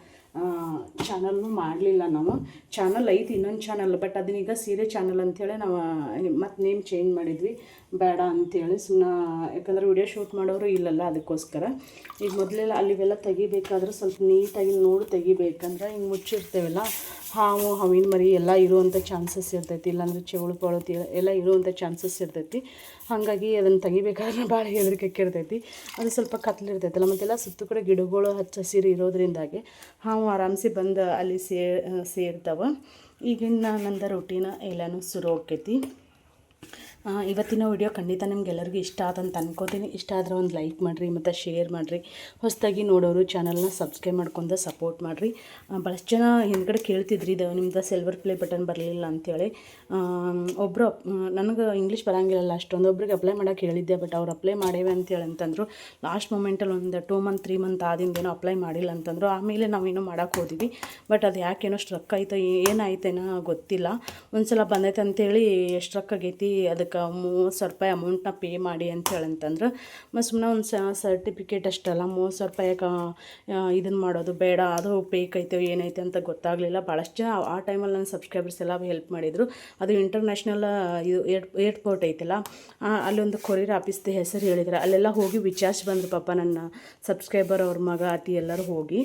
ಚಾನಲ್ನು ಮಾಡಲಿಲ್ಲ. ನಾವು ಚಾನಲ್ ಐತಿ, ಇನ್ನೊಂದು ಚಾನಲ್, ಬಟ್ ಅದನ್ನೀಗ ಸೀರೆ ಚಾನಲ್ ಅಂಥೇಳಿ ನಾವು ಮತ್ತು ನೇಮ್ ಚೇಂಜ್ ಮಾಡಿದ್ವಿ. ಬೇಡ ಅಂಥೇಳಿ ಸುಮ್ಮನೆ, ಯಾಕಂದ್ರೆ ವಿಡಿಯೋ ಶೂಟ್ ಮಾಡೋರು ಇಲ್ಲಲ್ಲ, ಅದಕ್ಕೋಸ್ಕರ. ಈಗ ಮೊದಲೆಲ್ಲ ಅಲ್ಲಿವೆಲ್ಲ ತೆಗಿಬೇಕಾದ್ರೆ ಸ್ವಲ್ಪ ನೀಟಾಗಿ ನೋಡಿ ತೆಗಿಬೇಕಂದ್ರೆ ಹಿಂಗೆ ಮುಚ್ಚಿರ್ತೇವಲ್ಲ, ಹಾವಿನ ಮರಿ ಎಲ್ಲ ಇರುವಂಥ ಚಾನ್ಸಸ್ ಇರ್ತೈತಿ. ಇಲ್ಲಾಂದ್ರೆ ಚೆವಳು ಪಳು ಎಲ್ಲ ಇರುವಂಥ ಚಾನ್ಸಸ್ ಇರ್ತೈತಿ. ಹಾಗಾಗಿ ಅದನ್ನು ತೆಗಿಬೇಕಾದ್ರೆ ಭಾಳ ಹೆದರಿಕೆ ಇರ್ತೈತಿ. ಅದು ಸ್ವಲ್ಪ ಕತ್ಲಿರ್ತೈತಲ್ಲ, ಮತ್ತೆಲ್ಲ ಸುತ್ತ ಕಡೆ ಗಿಡಗಳು ಹಚ್ಚ ಹಸಿರು ಇರೋದ್ರಿಂದಾಗಿ ಹಾವು ಆರಾಮ್ಸೆ ಬಂದು ಅಲ್ಲಿ ಸೇರ್ತಾವೆ. ಈಗಿನ ನಂದು ರೂಟೀನ ಎಲ್ಲನೂ ಶುರು ಆಕೈತಿ. ಇವತ್ತಿನ ವಿಡಿಯೋ ಖಂಡಿತ ನಿಮ್ಗೆಲ್ಲರಿಗೂ ಇಷ್ಟ ಆದಂತ ಅನ್ಕೋತೀನಿ. ಇಷ್ಟ ಆದರೆ ಒಂದು ಲೈಕ್ ಮಾಡಿರಿ ಮತ್ತು ಶೇರ್ ಮಾಡಿರಿ. ಹೊಸದಾಗಿ ನೋಡೋರು ಚಾನಲ್ನ ಸಬ್ಸ್ಕ್ರೈಬ್ ಮಾಡ್ಕೊಂಡು ಸಪೋರ್ಟ್ ಮಾಡಿರಿ. ಭಾಳಷ್ಟು ಜನ ಹಿಂದ್ಗಡೆ ಕೇಳ್ತಿದ್ರಿ, ಇದು ನಿಮ್ದು ಸಿಲ್ವರ್ ಪ್ಲೇ ಬಟನ್ ಬರಲಿಲ್ಲ ಅಂಥೇಳಿ. ಒಬ್ಬರು ನನಗೆ ಇಂಗ್ಲೀಷ್ ಬರೋಂಗಿಲ್ಲ ಅಷ್ಟೊಂದು, ಒಬ್ರಿಗೆ ಅಪ್ಲೈ ಮಾಡೋಕೆ ಹೇಳಿದ್ದೆ, ಬಟ್ ಅವ್ರು ಅಪ್ಲೈ ಮಾಡೇವೆ ಅಂತೇಳಿ ಅಂತಂದರು. ಲಾಸ್ಟ್ ಮೂಮೆಂಟಲ್ಲಿ ಒಂದು 2 ಮಂತ್ 3 ಮಂತ್ ಆದಿಂದೇನೋ ಅಪ್ಲೈ ಮಾಡಿಲ್ಲ ಅಂತಂದರು. ಆಮೇಲೆ ನಾವೇನೋ ಮಾಡೋಕೆ ಹೋದ್ವಿ, ಬಟ್ ಅದು ಯಾಕೇನೋ ಸ್ಟ್ರಕ್ ಆಯ್ತು, ಏನಾಯ್ತೇನೋ ಗೊತ್ತಿಲ್ಲ. ಒಂದು ಸಲ ಬಂದೈತೆ ಅಂತೇಳಿ ಸ್ಟ್ರಕ್ ಆಗೈತಿ, ಅದಕ್ಕೆ 30,000 ರೂಪಾಯಿ ಅಮೌಂಟ್ನ ಪೇ ಮಾಡಿ ಅಂತೇಳಿ ಅಂತಂದ್ರೆ. ಮತ್ತು ಸುಮ್ಮನೆ ಒಂದು ಸರ್ಟಿಫಿಕೇಟ್ ಅಷ್ಟಲ್ಲ, 30,000 ರೂಪಾಯಿಗೆ ಇದನ್ನು ಮಾಡೋದು ಬೇಡ, ಅದು ಫೇಕ್ ಐತೆ ಏನೈತೆ ಅಂತ ಗೊತ್ತಾಗಲಿಲ್ಲ. ಭಾಳಷ್ಟು ಜನ ಆ ಟೈಮಲ್ಲಿ ನನ್ನ ಸಬ್ಸ್ಕ್ರೈಬರ್ಸ್ ಎಲ್ಲ ಹೆಲ್ಪ್ ಮಾಡಿದರು. ಅದು ಇಂಟರ್ನ್ಯಾಷನಲ್ ಇದು ಏರ್ಪೋರ್ಟ್ ಐತಲ್ಲ, ಅಲ್ಲೊಂದು ಕೊರಿಯರ್ ಆಫೀಸ್ದು ಹೆಸರು ಹೇಳಿದ್ರು. ಅಲ್ಲೆಲ್ಲ ಹೋಗಿ ವಿಚಾರಿಸಿ ಬಂದರು ಪಾಪ ನನ್ನ ಸಬ್ಸ್ಕ್ರೈಬರ್, ಅವ್ರ ಮಗ ಅತಿ ಎಲ್ಲರೂ ಹೋಗಿ.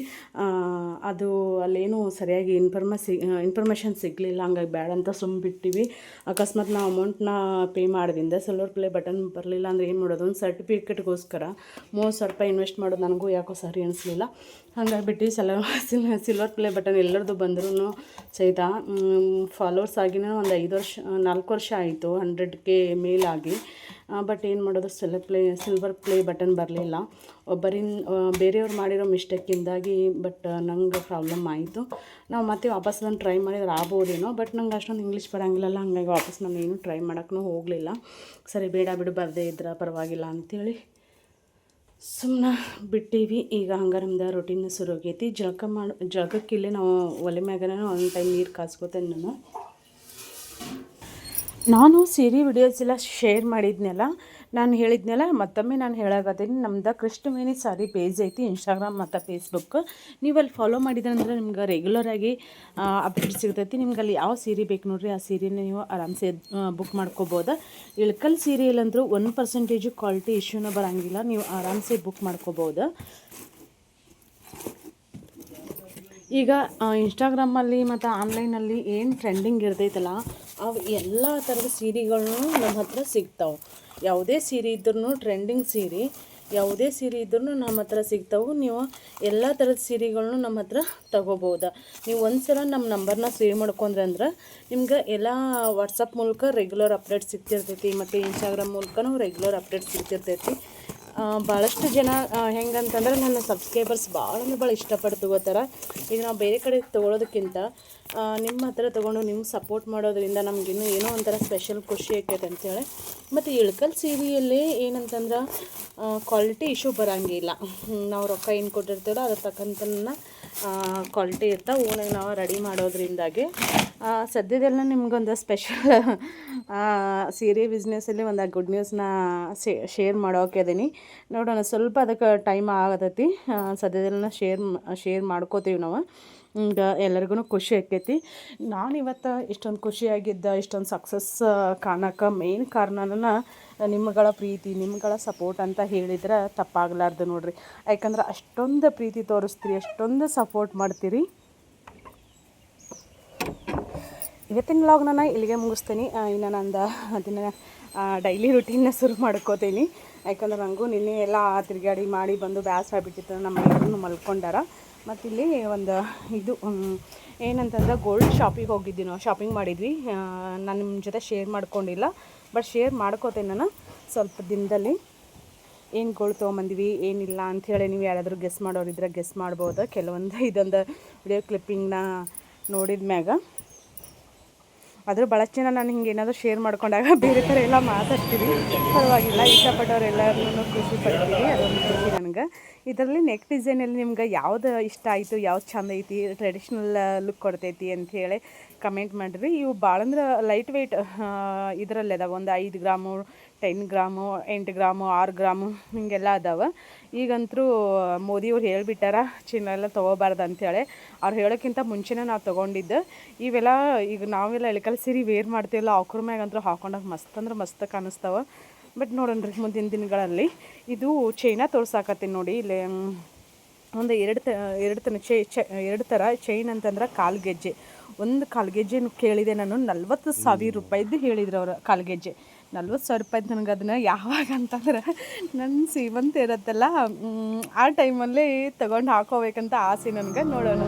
ಅದು ಅಲ್ಲೇನು ಸರಿಯಾಗಿ ಇನ್ಫಾರ್ಮೇಷನ್ ಸಿಗಲಿಲ್ಲ. ಹಂಗಾಗಿ ಬೇಡ ಅಂತ ಸುಮ್ಮಿಬಿಟ್ಟಿವಿ. ಅಕಸ್ಮಾತ್ ನಾವು ಅಮೌಂಟ್ನ ಪೇ ಮಾಡಿದಿಂದ ಸಿಲ್ವರ್ ಪ್ಲೇ ಬಟನ್ ಬರಲಿಲ್ಲ ಅಂದರೆ ಏನು ಮಾಡೋದು? ಒಂದು ಸರ್ಟಿಫಿಕೇಟ್ಗೋಸ್ಕರ 30,000 ರೂಪಾಯಿ ಇನ್ವೆಸ್ಟ್ ಮಾಡೋದು ನನಗೂ ಯಾಕೋ ಸರಿ ಅನಿಸ್ಲಿಲ್ಲ. ಹಂಗಾಗಿಬಿಟ್ಟು ಸಿಲ್ವರ್ ಪ್ಲೇ ಬಟನ್ ಎಲ್ಲರದು ಬಂದ್ರೂ ಸಹಿತ ಫಾಲೋವರ್ಸ್ ಆಗಿನ ಒಂದು 4 ವರ್ಷ ಆಯಿತು 100K ಮೇಲಾಗಿ. ಬಟ್ ಏನು ಮಾಡೋದು ಸಿಲ್ವರ್ ಪ್ಲೇ ಬಟನ್ ಬರಲಿಲ್ಲ. ಬೇರೆಯವ್ರು ಮಾಡಿರೋ ಮಿಸ್ಟೇಕಿಂದಾಗಿ ಬಟ್ ನಂಗೆ ಪ್ರಾಬ್ಲಮ್ ಆಯಿತು. ನಾವು ಮತ್ತೆ ವಾಪಸ್ ಅದನ್ನು ಟ್ರೈ ಮಾಡಿದ್ರೆ ಆಗ್ಬೋದೇನೋ, ಬಟ್ ನಂಗೆ ಅಷ್ಟೊಂದು ಇಂಗ್ಲೀಷ್ ಬರೋಂಗಿಲ್ಲಲ್ಲ, ಹಂಗಾಗಿ ವಾಪಸ್ ನಾನು ಏನು ಟ್ರೈ ಮಾಡೋಕ್ಕೂ ಹೋಗಲಿಲ್ಲ. ಸರಿ ಬೇಡ ಬಿಡು, ಬರದೇ ಇದ್ರೆ ಪರವಾಗಿಲ್ಲ ಅಂಥೇಳಿ ಬಿಟ್ಟೀವಿ. ಈಗ ಹಂಗೆ ನಮ್ದು ರೊಟೀನ್ ಶುರು ಆಗೈತಿ. ಜಳಕಕ್ಕಿಲ್ಲೇ ನಾವು ಒಲೆ ಮ್ಯಾಗನ ಒಂದು ಟೈಮ್ ನೀರು ಕಾಸ್ಕೋತೇನೆ. ನಾನು ಸೀರೆ ವಿಡಿಯೋಸ್ ಎಲ್ಲ ಶೇರ್ ಮಾಡಿದ್ನಲ್ಲ, ಮತ್ತೊಮ್ಮೆ ನಾನು ಹೇಳಾಕತ್ತೀನಿ. ನಮ್ದು ಕೃಷ್ಣವೇಣಿ ಸಾರಿ ಪೇಜ್ ಐತಿ, ಇನ್ಸ್ಟಾಗ್ರಾಮ್ ಮತ್ತು ಫೇಸ್ಬುಕ್. ನೀವು ಅಲ್ಲಿ ಫಾಲೋ ಮಾಡಿದ್ರಂದ್ರೆ ನಿಮ್ಗೆ ರೆಗ್ಯುಲರಾಗಿ ಅಪ್ಡೇಟ್ ಸಿಗ್ತೈತಿ. ನಿಮ್ಗೆ ಅಲ್ಲಿ ಯಾವ ಸೀರೆ ಬೇಕು ನೋಡಿರಿ, ಆ ಸೀರೆನ ನೀವು ಆರಾಮ್ಸೆ ಬುಕ್ ಮಾಡ್ಕೋಬೋದು. ಇಳ್ಕಲ್ ಸೀರೆಯಲ್ಲಂದ್ರೂ 1% ಕ್ವಾಲಿಟಿ ಇಶ್ಯೂನ ಬರೋಂಗಿಲ್ಲ, ನೀವು ಆರಾಮ್ಸೆ ಬುಕ್ ಮಾಡ್ಕೋಬೋದು. ಈಗ ಇನ್ಸ್ಟಾಗ್ರಾಮಲ್ಲಿ ಮತ್ತು ಆನ್ಲೈನಲ್ಲಿ ಏನು ಟ್ರೆಂಡಿಂಗ್ ಇರ್ತೈತಲ್ಲ, ಅವು ಎಲ್ಲ ಥರದ ಸೀರೆಗಳನ್ನೂ ನಮ್ಮ ಹತ್ರ ಸಿಗ್ತಾವೆ. ಯಾವುದೇ ಸೀರೆ ಇದ್ರೂ, ಟ್ರೆಂಡಿಂಗ್ ಸೀರೆ ಯಾವುದೇ ಸೀರೆ ಇದ್ರೂ ನಮ್ಮ ಹತ್ರ ಸಿಗ್ತಾವೆ. ನೀವು ಎಲ್ಲ ಥರದ ಸೀರೆಗಳನ್ನೂ ನಮ್ಮ ಹತ್ರ ತೊಗೋಬೋದು. ನೀವು ಒಂದು ಸಲ ನಮ್ಮ ನಂಬರ್ನ ಸೇವ್ ಮಾಡ್ಕೊಂಡ್ರೆ ಅಂದ್ರೆ ನಿಮ್ಗೆ ಎಲ್ಲ ವಾಟ್ಸಪ್ ಮೂಲಕ ರೆಗ್ಯುಲರ್ ಅಪ್ಡೇಟ್ ಸಿಗ್ತಿರ್ತೈತಿ, ಮತ್ತು ಇನ್ಸ್ಟಾಗ್ರಾಮ್ ಮೂಲಕನೂ ರೆಗ್ಯುಲರ್ ಅಪ್ಡೇಟ್ ಸಿಗ್ತಿರ್ತೈತಿ. ಭಾಳಷ್ಟು ಜನ ಹೆಂಗಂತಂದ್ರೆ ನನ್ನ ಸಬ್ಸ್ಕ್ರೈಬರ್ಸ್ ಭಾಳ ಇಷ್ಟಪಟ್ಟು ತೊಗೋತಾರೆ. ಈಗ ನಾವು ಬೇರೆ ಕಡೆ ತೊಗೊಳೋದಕ್ಕಿಂತ ನಿಮ್ಮ ಹತ್ರ ತೊಗೊಂಡು ನಿಮ್ಗೆ ಸಪೋರ್ಟ್ ಮಾಡೋದ್ರಿಂದ ನಮಗಿನ್ನೂ ಏನೋ ಒಂಥರ ಸ್ಪೆಷಲ್ ಖುಷಿ ಆಕೈತೆ ಅಂಥೇಳಿ. ಮತ್ತು ಇಳ್ಕಲ್ ಸೀರೆಯಲ್ಲಿ ಏನಂತಂದ್ರೆ ಕ್ವಾಲಿಟಿ ಇಶ್ಯೂ ಬರೋಂಗಿಲ್ಲ. ನಾವು ರೊಕ್ಕ ಏನು ಕೊಟ್ಟಿರ್ತೀವೋ ಅದ್ರ ತಕ್ಕಂತನ ಕ್ವಾಲಿಟಿ ಇರ್ತಾವೆ. ಓನಾಗಿ ನಾವು ರೆಡಿ ಮಾಡೋದ್ರಿಂದಾಗಿ ಸದ್ಯದೆಲ್ಲ ನಿಮ್ಗೊಂದು ಸ್ಪೆಷಲ್ ಸೀರೆ ಬಿಸ್ನೆಸ್ಸಲ್ಲಿ ಒಂದು ಗುಡ್ ನ್ಯೂಸ್ನ ಶೇರ್ ಮಾಡೋಕೆ ಇದೀನಿ. ನೋಡೋಣ, ಸ್ವಲ್ಪ ಅದಕ್ಕೆ ಟೈಮ್ ಆಗತೈತಿ. ಸದ್ಯದೆಲ್ಲ ಶೇರ್ ಮಾಡ್ಕೋತೀವಿ ನಾವು. ಈಗ ಎಲ್ಲರಿಗೂ ಖುಷಿ ಆಕೈತಿ. ನಾನಿವತ್ತು ಇಷ್ಟೊಂದು ಖುಷಿಯಾಗಿದ್ದ, ಇಷ್ಟೊಂದು ಸಕ್ಸಸ್ ಕಾಣೋಕೆ ಮೇನ್ ಕಾರಣನ ನಿಮ್ಮಗಳ ಪ್ರೀತಿ, ನಿಮ್ಮಗಳ ಸಪೋರ್ಟ್ ಅಂತ ಹೇಳಿದ್ರೆ ತಪ್ಪಾಗಲಾರ್ದು ನೋಡ್ರಿ. ಯಾಕಂದ್ರೆ ಅಷ್ಟೊಂದು ಪ್ರೀತಿ ತೋರಿಸ್ತೀರಿ, ಅಷ್ಟೊಂದು ಸಪೋರ್ಟ್ ಮಾಡ್ತೀರಿ. ಇವತ್ತಿನ ವ್ಲಾಗ್ನ ಇಲ್ಲಿಗೆ ಮುಗಿಸ್ತೀನಿ. ಇನ್ನು ನಂದು ಅದನ್ನು ಡೈಲಿ ರುಟೀನ್ನ ಶುರು ಮಾಡ್ಕೋತೀನಿ. ಯಾಕಂದ್ರೆ ನನಗೂ ನಿನ್ನೆ ಎಲ್ಲ ತಿರುಗಾಡಿ ಮಾಡಿ ಬಂದು ಬೇಸರ ಆಗಿಬಿಟ್ಟಿತ್ತು. ನಮ್ಮ ಮನೆಯವ್ರನ್ನೂ ಮಲ್ಕೊಂಡಾರ. ಮತ್ತು ಇಲ್ಲಿ ಒಂದು ಇದು ಏನಂತಂದ್ರೆ ಗೋಲ್ಡ್ ಶಾಪಿಂಗ್ ಮಾಡಿದ್ವಿ. ನಾನು ನಿಮ್ಮ ಜೊತೆ ಶೇರ್ ಮಾಡ್ಕೊಂಡಿಲ್ಲ, ಬಟ್ ಶೇರ್ ಮಾಡ್ಕೋತೇನೆ ನಾನು ಸ್ವಲ್ಪ ದಿನದಲ್ಲಿ. ಏನು ಗೋಲ್ಡ್ ತೊಗೊಂಬಂದಿವಿ ಏನಿಲ್ಲ ಅಂಥೇಳಿ ನೀವು ಯಾರಾದರೂ ಗೆಸ್ ಮಾಡೋರಿದ್ರೆ ಗೆಸ್ ಮಾಡ್ಬೋದು. ಕೆಲವೊಂದು ಇದೊಂದು ವಿಡಿಯೋ ಕ್ಲಿಪ್ಪಿಂಗ್ನ ನೋಡಿದ ಮ್ಯಾಗ ಆದರೂ ಭಾಳಷ್ಟು ಜನ ನಾನು ಹಿಂಗೆ ಏನಾದರೂ ಶೇರ್ ಮಾಡ್ಕೊಂಡಾಗ ಬೇರೆ ಥರ ಎಲ್ಲ ಮಾತಾಡ್ತೀವಿ. ಪರವಾಗಿಲ್ಲ, ಇಷ್ಟಪಟ್ಟವ್ರೆಲ್ಲರೂ ಖುಷಿ ಪಡ್ತೀವಿ, ಅದೊಂದು ಖುಷಿ ನನಗೆ. ಇದರಲ್ಲಿ ನೆಕ್ ಡಿಸೈನಲ್ಲಿ ನಿಮ್ಗೆ ಯಾವ್ದು ಇಷ್ಟ ಆಯಿತು, ಯಾವ್ದು ಚಂದ ಐತಿ, ಟ್ರೆಡಿಷ್ನಲ್ ಲುಕ್ ಕೊಡ್ತೈತಿ ಅಂಥೇಳಿ ಕಮೆಂಟ್ ಮಾಡಿರಿ. ಇವು ಭಾಳ ಅಂದ್ರೆ ಲೈಟ್ ವೆಯ್ಟ್ ಇದರಲ್ಲಿ ಅದಾವೆ. ಒಂದು 5 ಗ್ರಾಮು, 10 ಗ್ರಾಮು, 8 ಗ್ರಾಮು, 6 ಗ್ರಾಮು ಹಿಂಗೆಲ್ಲ ಅದಾವೆ. ಈಗಂತರೂ ಮೋದಿಯವ್ರು ಹೇಳಿಬಿಟ್ಟಾರ ಚಿನ್ನ ಎಲ್ಲ ತೊಗೋಬಾರ್ದು ಅಂಥೇಳಿ. ಅವ್ರು ಹೇಳೋಕ್ಕಿಂತ ಮುಂಚೆನೇ ನಾವು ತೊಗೊಂಡಿದ್ದು. ಇವೆಲ್ಲ ಈಗ ನಾವೆಲ್ಲ ಇಳಕಲ್ ಸೀರೆ ವೇರ್ ಮಾಡ್ತೀವಲ್ಲ, ಅವ್ರ ಮ್ಯಾಗಂತೂ ಹಾಕೊಂಡಾಗ ಮಸ್ತ್ ಅಂದ್ರೆ ಮಸ್ತ್ ಕಾಣಿಸ್ತಾವೆ. ಬಟ್ ನೋಡೋಣ ರೀ ಮುಂದಿನ ದಿನಗಳಲ್ಲಿ. ಇದು ಚೈನಾ ತೋರ್ಸಾಕತ್ತೀನಿ ನೋಡಿ. ಇಲ್ಲಿ ಒಂದು ಎರಡು ಥರ ಚೈನ್ ಅಂತಂದ್ರೆ ಕಾಲ್ಗೆಜ್ಜೆ. ಒಂದು ಕಾಲ್ಗೆಜ್ಜೆ ಕೇಳಿದೆ ನಾನು, 40,000 ರೂಪಾಯಿದ್ದು ಹೇಳಿದ್ರು ಅವರು. ಕಾಲ್ಗೆಜ್ಜೆ 40,000 ರೂಪಾಯಿದ್ದು. ನನಗೆ ಅದನ್ನು ಯಾವಾಗ ಅಂತಂದ್ರೆ ನನ್ನ ಸೀಮಂತ ಇರುತ್ತಲ್ಲ ಆ ಟೈಮಲ್ಲಿ ತೊಗೊಂಡು ಹಾಕೋಬೇಕಂತ ಆಸೆ ನನಗೆ. ನೋಡೋಣ.